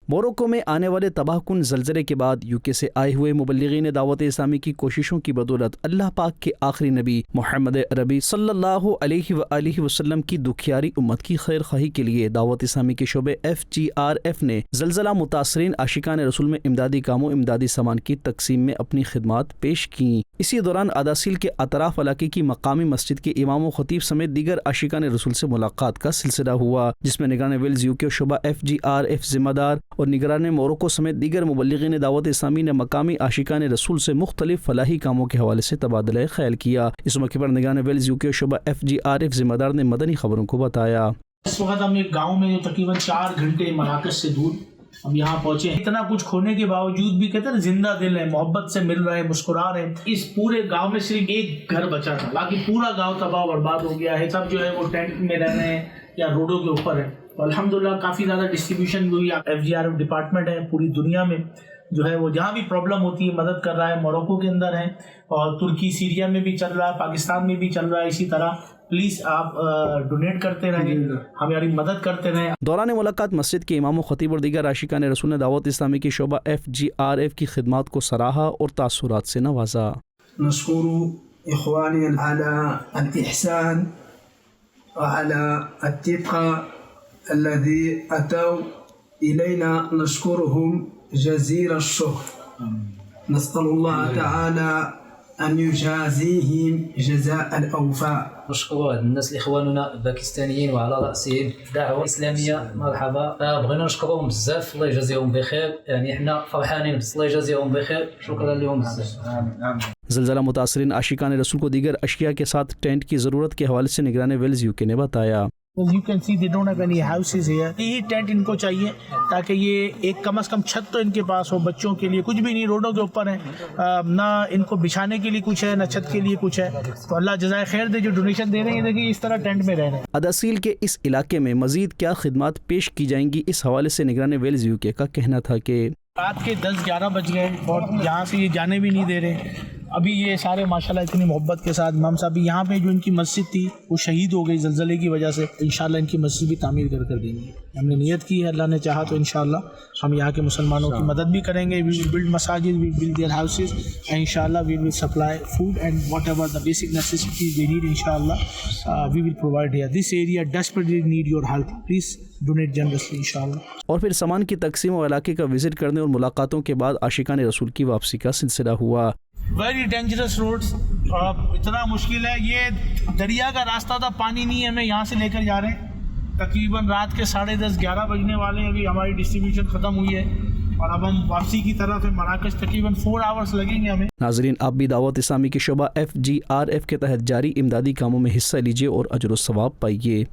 Morocco में आने वाले तबाहकुन ज़लज़ले के बाद यूके से आए हुए मुबल्लिगीन दावत इस्लामी की कोशिशों की बदौलत अल्लाह पाक के आखिरी नबी मोहम्मद अरबी सल्लल्लाहु अलैहि वसल्लम की दुखियारी उम्मत की खैर खाही के लिए दावत इस्लामी के शोबे FGRF ने ज़लज़ला मुतासरीन आशिकान रसूल में इमदादी कामों इमदादी सामान की तकसीम में अपनी खिदमात पेश की। इसी दौरान अदासील के अतराफ इलाके की मकामी मस्जिद के इमाम व खतीब समेत दीगर आशिकान रसूल से मुलाकात का सिलसिला हुआ, जिसमें निगरान वेल्स यूके शोबा FGRF जिम्मेदार और निगरान मोरक्को समेत दीगर मुबल्लिगीन दावत इस्लामी ने मकामी आशिकान रसूल से मुख्तलिफ फलाही कामों के हवाले से तबादला ख्याल किया। इस मौके पर निगरान वेल्स यूके शोबा FGRF जिम्मेदार ने मदनी खबरों को बताया। इस वक्त हम एक गाँव में जो तकरीबन 4 घंटे मराकश से दूर हम यहाँ पहुंचे। इतना कुछ खोने के बावजूद भी कहते हैं जिंदा दिल है, मोहब्बत से मिल रहे हैं, मुस्कुरा रहे हैं। इस पूरे गांव में सिर्फ एक घर बचा था, बाकी पूरा गांव तबाह बर्बाद हो गया है। सब जो है वो टेंट में रह रहे हैं या रोडों के ऊपर है। तो अल्हम्दुलिल्लाह काफ़ी ज़्यादा डिस्ट्रीब्यूशन हुई। FGRF डिपार्टमेंट है पूरी दुनिया में जो है वो जहाँ भी प्रॉब्लम होती है मदद कर रहा है। मोरक्को के अंदर है और तुर्की सीरिया में भी चल रहा है, पाकिस्तान में भी चल रहा है। इसी तरह प्लीज़ आप डोनेट करते रहें, हमारी मदद करते रहें। दौरान मुलाकात मस्जिद के इमाम खतीब और दीगर आशिकान रसूल ने दावत इस्लामी की शोबा FGRF की खिदमात को सराहा और तासुरात से नवाजा। नशकुरु इख्वानी अला अल-इहसान व अला अत्तिक़ा अल्लज़ी अतौ इलैना नशकुरुहुम जज़ील अश-शुक्र नस्अलुल्लाह तआला أن يجازيهم جزاء الأوفاء. نشكر هاد الناس إخواننا الباكستانيين وعلى رأسهم دعوة إسلامية مرحبا. بغينا نشكرهم بزاف، الله يجازيهم بخير. يعني إحنا فرحانين بس، الله يجازيهم بخير. شكرا لهم بزاف. ज़लज़ला मुतासरीन आशिकान रसूल को दीगर अशिया के साथ टेंट की ज़रूरत के हवाले से निगरान वेल्स यूके ने बताया। You can see they don't have any houses here. यही टेंट इनको चाहिए ताकि ये एक कम से कम छत तो इनके पास हो। बच्चों के लिए कुछ भी नहीं, रोडों के ऊपर है, ना इनको बिछाने के लिए कुछ है, ना छत के लिए कुछ है। तो अल्लाह जज़ाए खैर दे जो डोनेशन दे रहे हैं। देखिए इस तरह टेंट में रह रहे हैं। अदासील के इस इलाके में मजीद क्या खिदमात पेश की जाएंगी, इस हवाले से निगरान वेल्स यूके का कहना था कि रात के 10-11 बज गए और यहाँ से ये जाने भी नहीं दे रहे। अभी ये सारे माशाल्लाह इतनी मोहब्बत के साथ इमाम साहब यहाँ पे जो इनकी मस्जिद थी वो शहीद हो गई ज़लज़ले की वजह से। इंशाल्लाह इनकी मस्जिद भी तामीर कर देंगे। हमने नियत की है, अल्लाह ने चाहा तो इंशाल्लाह हम यहाँ के मुसलमानों की मदद भी करेंगे। वी विल बिल्ड मसाजिद, we build their houses and इंशाल्लाह we will supply food and whatever the basic necessities they need इंशाल्लाह we will provide here. This area desperately need your help, please donate generously इंशाल्लाह। और फिर सामान की तकसीम और इलाके का विजिट करने और मुलाकातों के बाद आशिकान रसूल की वापसी का सिलसिला हुआ। वेरी डेंजरस रोड्स, इतना मुश्किल है। ये दरिया का रास्ता था, पानी नहीं है, हमें यहाँ से लेकर जा रहे हैं। तकरीबन रात के 10:30-11 बजने वाले हैं। अभी हमारी डिस्ट्रीब्यूशन ख़त्म हुई है और अब हम वापसी की तरफ है। मराकश तकरीबन 4 आवर्स लगेंगे हमें। नाजरीन, आप भी दावत इस्लामी की शोबा FGRF के तहत जारी इमदादी कामों में हिस्सा लीजिए और अजर व सवाब पाइए।